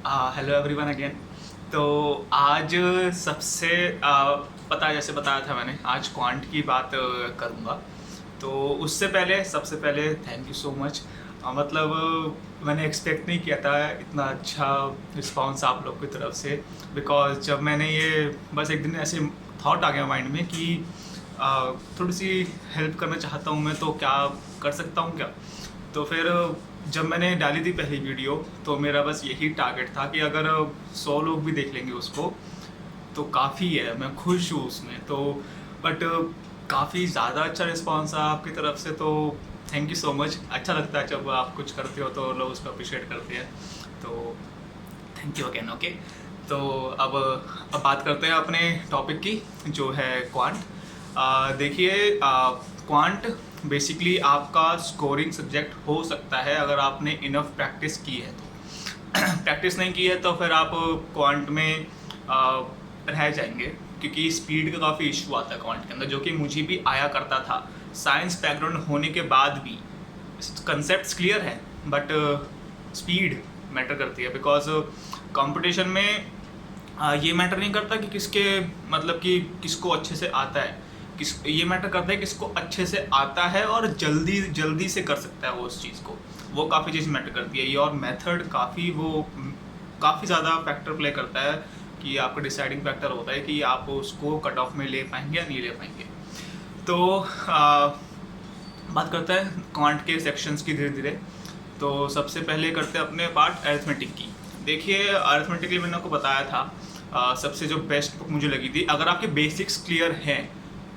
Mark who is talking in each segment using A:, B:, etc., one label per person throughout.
A: Hello everyone again. तो आज सबसे पता जैसे बताया था मैंने, आज क्वांट की बात करूँगा। तो उससे पहले सबसे पहले थैंक यू सो मच। मतलब मैंने एक्सपेक्ट नहीं किया था इतना अच्छा रिस्पांस आप लोग की तरफ से। बिकॉज जब मैंने ये बस एक दिन ऐसे थॉट आ गया माइंड में कि थोड़ी सी हेल्प करना चाहता हूँ मैं, तो क्या कर सकता हूँ क्या। तो फिर जब मैंने डाली थी पहली वीडियो, तो मेरा बस यही टारगेट था कि अगर 100 लोग भी देख लेंगे उसको तो काफ़ी है, मैं खुश हूँ उसमें। तो बट काफ़ी ज़्यादा अच्छा रिस्पांस आया आपकी तरफ से, तो थैंक यू सो मच। अच्छा लगता है जब आप कुछ करते हो तो लोग उसको अप्रिशिएट करते हैं, तो थैंक यू अगेन। ओके, तो अब बात करते हैं अपने टॉपिक की, जो है क्वांट। देखिए, क्वांट बेसिकली आपका स्कोरिंग सब्जेक्ट हो सकता है अगर आपने इनफ प्रैक्टिस की है तो। प्रैक्टिस नहीं की है तो फिर आप क्वांट में रह जाएंगे, क्योंकि स्पीड का काफ़ी इशू आता है क्वांट के अंदर, जो कि मुझे भी आया करता था। साइंस बैकग्राउंड होने के बाद भी कंसेप्ट क्लियर है, बट स्पीड मैटर करती है। बिकॉज कंपटीशन में ये मैटर नहीं करता कि किसके मतलब कि किसको अच्छे से आता है, ये मैटर करता है किसको अच्छे से आता है और जल्दी जल्दी से कर सकता है वो उस चीज़ को। वो काफ़ी चीज़ मैटर करती है। योर मेथड काफ़ी ज़्यादा फैक्टर प्ले करता है, कि आपका डिसाइडिंग फैक्टर होता है कि आप उसको कट ऑफ में ले पाएंगे या नहीं ले पाएंगे। तो बात करते हैं क्वांट के सेक्शंस की धीरे धीरे। तो सबसे पहले करते हैं अपने पार्ट अरिथमेटिक की। देखिए, अरिथमेटिक के लिए मैंने आपको बताया था, सबसे जो बेस्ट बुक मुझे लगी थी, अगर आपके बेसिक्स क्लियर हैं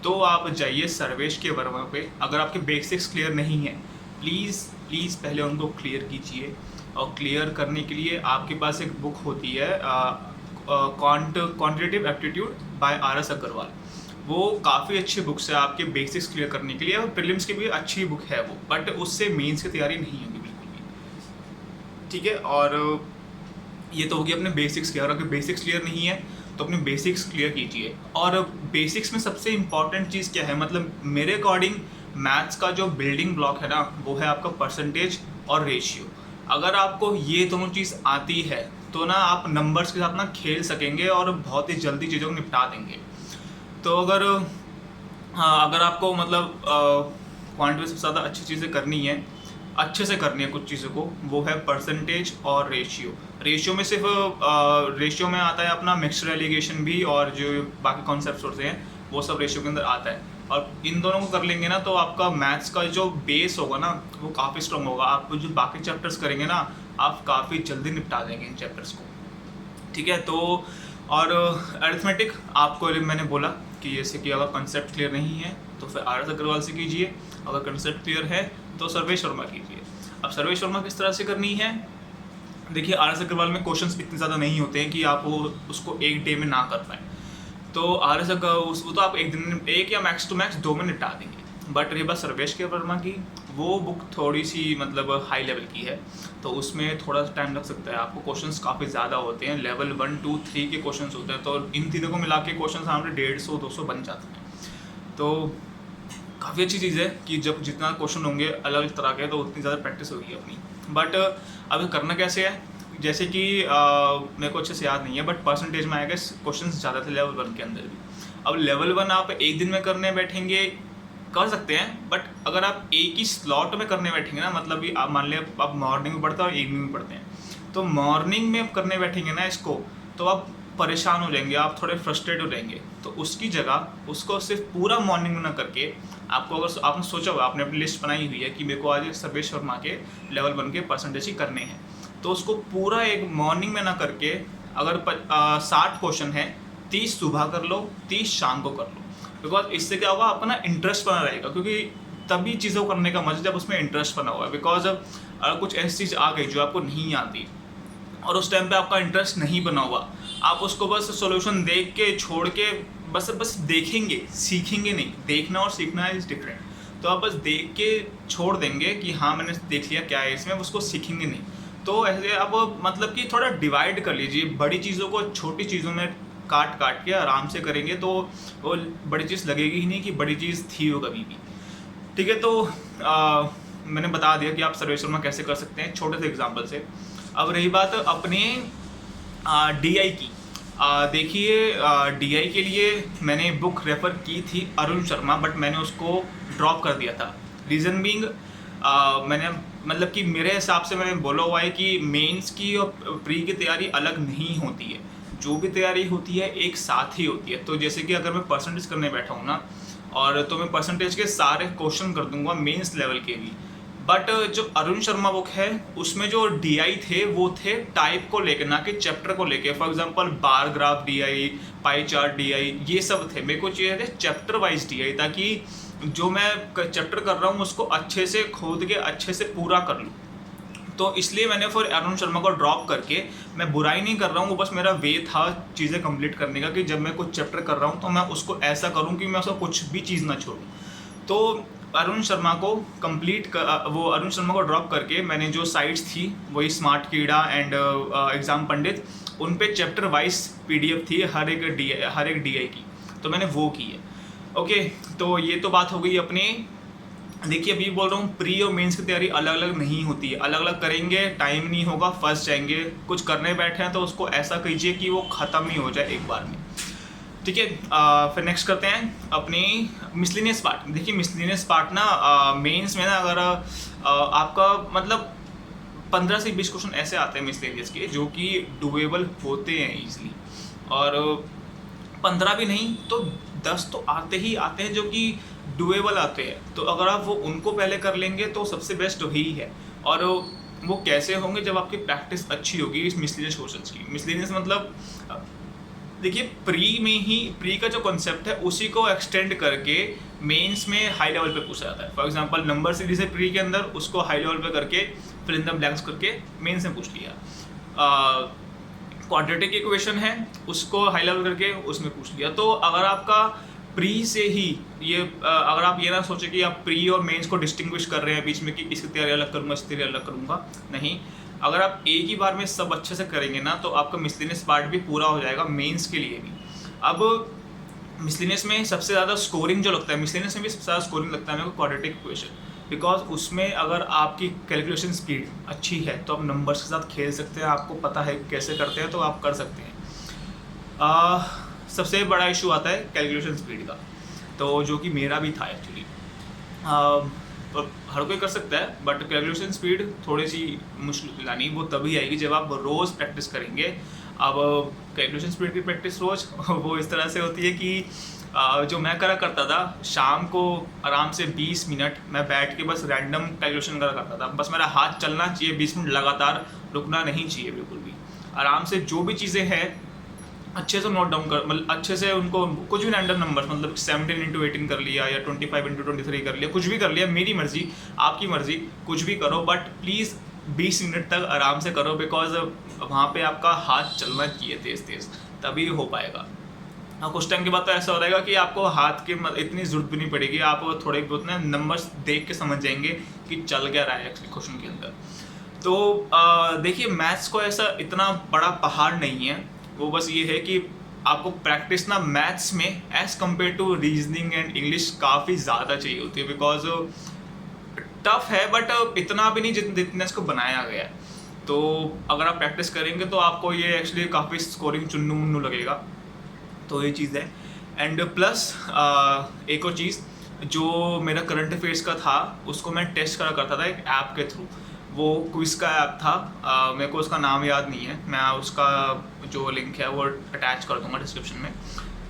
A: तो आप जाइए सर्वेश के वर्मा पे। अगर आपके बेसिक्स क्लियर नहीं हैं, प्लीज़ प्लीज़ पहले उनको क्लियर कीजिए। और क्लियर करने के लिए आपके पास एक बुक होती है, quantitative aptitude by RS Agarwal. वो काफ़ी अच्छी बुक्स है आपके बेसिक्स क्लियर करने के लिए, और प्रीलिम्स की भी अच्छी बुक है वो, बट उससे मेंस की तैयारी नहीं होगी बिल्कुल भी। ठीक है, और ये तो होगी अपने बेसिक्स की। अगर आपके बेसिक्स क्लियर नहीं है तो अपने बेसिक्स क्लियर कीजिए। और बेसिक्स में सबसे इम्पॉर्टेंट चीज़ क्या है, मतलब मेरे अकॉर्डिंग मैथ्स का जो बिल्डिंग ब्लॉक है ना, वो है आपका परसेंटेज और रेशियो। अगर आपको ये दोनों चीज़ आती है तो ना आप नंबर्स के साथ ना खेल सकेंगे और बहुत ही जल्दी चीज़ों को निपटा देंगे। तो अगर आपको मतलब क्वांट में सबसे ज़्यादा अच्छी चीज़ें करनी है, अच्छे से करनी है कुछ चीज़ों को, वो है परसेंटेज और रेशियो। रेशियो में सिर्फ रेशियो में आता है अपना मिक्सचर एलिगेशन भी, और जो बाकी कॉन्सेप्ट्स होते हैं वो सब रेशियो के अंदर आता है। और इन दोनों को कर लेंगे ना, तो आपका मैथ्स का जो बेस होगा ना, वो काफ़ी स्ट्रॉन्ग होगा। आप जो बाकी चैप्टर्स करेंगे ना, आप काफ़ी जल्दी निपटा देंगे इन चैप्टर्स को। ठीक है, तो और अरिथमेटिक आपको मैंने बोला कि जैसे कि अगर कंसेप्ट क्लियर नहीं है तो फिर RS अग्रवाल से कीजिए, अगर कंसेप्ट क्लियर है तो सर्वेश वर्मा कीजिए। अब सर्वेश वर्मा किस तरह से करनी है, देखिए RS अग्रवाल में क्वेश्चंस इतने ज़्यादा नहीं होते हैं कि आप वो उसको एक डे में ना कर पाएँ। तो RS वो तो आप एक दिन, एक या मैक्स टू मैक्स 2 में निपटा देंगे। बट रही बात सर्वेश के वर्मा की, वो बुक थोड़ी सी मतलब हाई लेवल की है, तो उसमें थोड़ा सा टाइम लग सकता है आपको। क्वेश्चंस काफ़ी ज़्यादा होते हैं, लेवल 1 2 3 के क्वेश्चंस होते हैं, तो इन तीनों को मिला के क्वेश्चन हमारे 150 200 बन जाते हैं। तो काफ़ी अच्छी चीज़ है कि जब जितना क्वेश्चन होंगे अलग अलग तरह के, तो उतनी ज़्यादा प्रैक्टिस होगी अपनी। बट अब करना कैसे है, जैसे कि मेरे को अच्छे से याद नहीं है, बट परसेंटेज में आएगा क्वेश्चन ज़्यादा थे लेवल 1 के अंदर भी। अब लेवल 1 आप एक दिन में करने बैठेंगे, कर सकते हैं, बट अगर आप एक ही स्लॉट में करने बैठेंगे ना, मतलब भी आप मान लिया आप मॉर्निंग में पढ़ते हैं और इवनिंग में पढ़ते हैं, तो मॉर्निंग में करने बैठेंगे ना इसको, तो आप परेशान हो जाएंगे, आप थोड़े फ्रस्ट्रेट हो जाएंगे। तो उसकी जगह उसको सिर्फ पूरा मॉर्निंग में ना करके, आपको अगर आपने सोचा हुआ, आपने अपनी लिस्ट बनाई हुई है कि मेरे को आज सर्वेश वर्मा के लेवल 1 के परसेंटेज ही करने हैं, तो उसको पूरा एक मॉर्निंग में ना करके, अगर 60 क्वेश्चन है, 30 सुबह कर लो, 30 शाम को कर लो। बिकॉज इससे क्या होगा, आपका ना इंटरेस्ट बना रहेगा, क्योंकि तभी चीज़ों को करने का मजा जब उसमें इंटरेस्ट बना हुआ है। बिकॉज अगर कुछ ऐसी चीज़ आ गई जो आपको नहीं आती और उस टाइम पे आपका इंटरेस्ट नहीं बना हुआ, आप उसको बस सॉल्यूशन देख के छोड़ के बस देखेंगे, सीखेंगे नहीं। देखना और सीखना इज़ डिफरेंट। तो आप बस देख के छोड़ देंगे कि हाँ मैंने देख लिया क्या है इसमें, उसको सीखेंगे नहीं। तो ऐसे आप मतलब कि थोड़ा डिवाइड कर लीजिए, बड़ी चीज़ों को छोटी चीज़ों में काट काट के आराम से करेंगे, तो वो बड़ी चीज़ लगेगी ही नहीं कि बड़ी चीज़ थी वो कभी भी। ठीक है, तो मैंने बता दिया कि आप सर्वेश वर्मा कैसे कर सकते हैं छोटे से एग्जाम्पल से। अब रही बात अपने DI की देखिए, DI के लिए मैंने बुक रेफ़र की थी अरुण शर्मा, बट मैंने उसको ड्रॉप कर दिया था। रीज़न बीइंग मैंने मतलब कि मेरे हिसाब से मैंने बोला हुआ है कि मेंस की और प्री की तैयारी अलग नहीं होती है। जो भी तैयारी होती है एक साथ ही होती है। तो जैसे कि अगर मैं परसेंटेज करने बैठा हूँ ना, और तो मैं परसेंटेज के सारे क्वेश्चन कर दूंगा मेंस लेवल के भी। बट जो अरुण शर्मा बुक है उसमें जो DI थे वो थे टाइप को लेकर, ना कि चैप्टर को लेकर। For example bar graph DI, pie chart DI, ये सब थे। मेरे को चाहिए थे चैप्टर वाइज DI, ताकि जो मैं चैप्टर कर रहा हूँ उसको अच्छे से खोद के अच्छे से पूरा कर लूँ। तो इसलिए मैंने फिर अरुण शर्मा को ड्रॉप करके, मैं बुराई नहीं कर रहा हूँ, वो बस मेरा वे था चीज़ें कंप्लीट करने का, कि जब मैं कुछ चैप्टर कर रहा हूँ तो मैं उसको ऐसा करूँ कि मैं उसका कुछ भी चीज़ ना छोड़ूँ। तो अरुण शर्मा को वो अरुण शर्मा को ड्रॉप करके मैंने जो साइट्स थी वही स्मार्ट कीड़ा एंड एग्ज़ाम पंडित, उन पे चैप्टर वाइज PDF थी हर एक DI की, तो मैंने वो की है। ओके, तो ये तो बात हो गई अपनी। देखिए अभी बोल रहा हूँ, प्री और मेंस की तैयारी अलग अलग नहीं होती है। अलग अलग करेंगे टाइम नहीं होगा, फंस जाएंगे। कुछ करने बैठे हैं तो उसको ऐसा कीजिए कि वो ख़त्म ही हो जाए एक बार में, ठीक है। फिर नेक्स्ट करते हैं अपनी मिसलिनियस पार्ट। देखिए मिसलिनियस पार्ट ना मेंस में ना, अगर आपका मतलब 15 से 20 क्वेश्चन ऐसे आते हैं मिसलिनियस के जो कि डुएबल होते हैं ईजिली, और 15 भी नहीं तो 10 तो आते ही आते हैं जो कि डुएबल आते हैं। तो अगर आप वो उनको पहले कर लेंगे तो सबसे बेस्ट वही है। और वो कैसे होंगे, जब आपकी प्रैक्टिस अच्छी होगी इस मिसलिनियस क्वेश्चंस की। मिसलिनियस मतलब देखिए प्री का जो कॉन्सेप्ट है उसी को एक्सटेंड करके मेंस में हाई लेवल पे पूछा जाता है। फॉर एग्जांपल नंबर सीरीज है प्री के अंदर, उसको हाई लेवल पे करके फिल इन द ब्लैंक्स करके मेंस में पूछ लिया। क्वाड्रेटिक इक्वेशन है, उसको हाई लेवल करके उसमें पूछ लिया। तो अगर आपका प्री से ही ये अगर आप ये ना सोचे कि आप प्री और मेंस को डिस्टिंग्विश कर रहे हैं बीच में कि इसकी तैयारी अलग करूँगा इसकी तैयारी अलग करूँगा, नहीं। अगर आप एक ही बार में सब अच्छे से करेंगे ना तो आपका मिसलिनियस पार्ट भी पूरा हो जाएगा मेंस के लिए भी। अब मिसलिनियस में सबसे ज़्यादा स्कोरिंग जो लगता है, मिसलिनियस में भी सबसे ज़्यादा स्कोरिंग लगता है मेरे को क्वाड्रेटिक इक्वेशन, बिकॉज उसमें अगर आपकी कैलकुलेशन स्पीड अच्छी है तो आप नंबर्स के साथ खेल सकते हैं। आपको पता है कैसे करते हैं तो आप कर सकते हैं। सबसे बड़ा इशू आता है कैलकुलेशन स्पीड का, तो जो कि मेरा भी था एक्चुअली। तो हर कोई कर सकता है, बट कैलकुलेशन स्पीड थोड़ी सी मुश्किल लानी वो तभी आएगी जब आप रोज़ प्रैक्टिस करेंगे। अब कैलकुलेशन स्पीड की प्रैक्टिस रोज़ वो इस तरह से होती है कि जो मैं करा करता था, शाम को आराम से 20 मिनट मैं बैठ के बस रैंडम कैलकुलेशन करा करता था। बस मेरा हाथ चलना चाहिए 20 मिनट लगातार, रुकना नहीं चाहिए बिल्कुल भी। आराम से जो भी चीज़ें हैं अच्छे से नोट डाउन कर, मतलब अच्छे से उनको कुछ भी रैंडम नंबर्स, मतलब 17 × 18 कर लिया या 25 × 23 कर लिया, कुछ भी कर लिया, मेरी मर्जी आपकी मर्जी, कुछ भी करो, बट प्लीज़ 20 मिनट तक आराम से करो, बिकॉज वहाँ पे आपका हाथ चलना चाहिए तेज़ तेज़, तभी हो पाएगा। और कुछ टाइम के बाद तो ऐसा हो जाएगा कि आपको हाथ के इतनी ज़रूरत भी नहीं पड़ेगी, आप थोड़े बहुत ना नंबर्स देख के समझ जाएंगे कि चल क्या रहा है एक्चुअली क्वेश्चन के अंदर। तो देखिए मैथ्स को ऐसा इतना बड़ा पहाड़ नहीं है, वो बस ये है कि आपको प्रैक्टिस ना मैथ्स में as compare to reasoning and English काफ़ी ज़्यादा चाहिए होती है, बिकॉज टफ है बट इतना भी नहीं जितना इसको बनाया गया है। तो अगर आप प्रैक्टिस करेंगे तो आपको ये एक्चुअली काफ़ी स्कोरिंग चुन्नू मुन्नू लगेगा, तो ये चीज़ है। एंड प्लस एक और चीज़, जो मेरा करंट अफेयर्स का था उसको मैं टेस्ट करा करता था एक ऐप के थ्रू। वो क्विज का ऐप था, मेरे को उसका नाम याद नहीं है, मैं उसका जो लिंक है वो अटैच कर दूंगा डिस्क्रिप्शन में।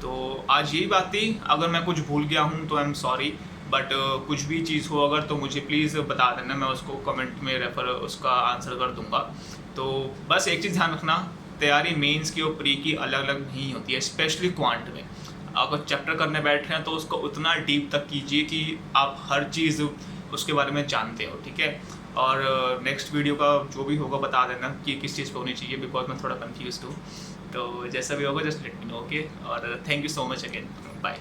A: तो आज यही बात थी, अगर मैं कुछ भूल गया हूँ तो आई एम सॉरी, बट कुछ भी चीज़ हो अगर तो मुझे प्लीज़ बता देना, मैं उसको कमेंट में रेफर उसका आंसर कर दूंगा। तो बस एक चीज़ ध्यान रखना, तैयारी मेंस की और प्री की अलग अलग नहीं होती है, स्पेशली क्वांट में। अगर चैप्टर करने बैठे हैं तो उसको उतना डीप तक कीजिए कि आप हर चीज़ उसके बारे में जानते हो, ठीक है। और नेक्स्ट वीडियो का जो भी होगा बता देना कि किस चीज़ पे होनी चाहिए, बिकॉज मैं थोड़ा कंफ्यूज हूँ। तो जैसा भी होगा just let me know, okay. और thank you so much again, bye.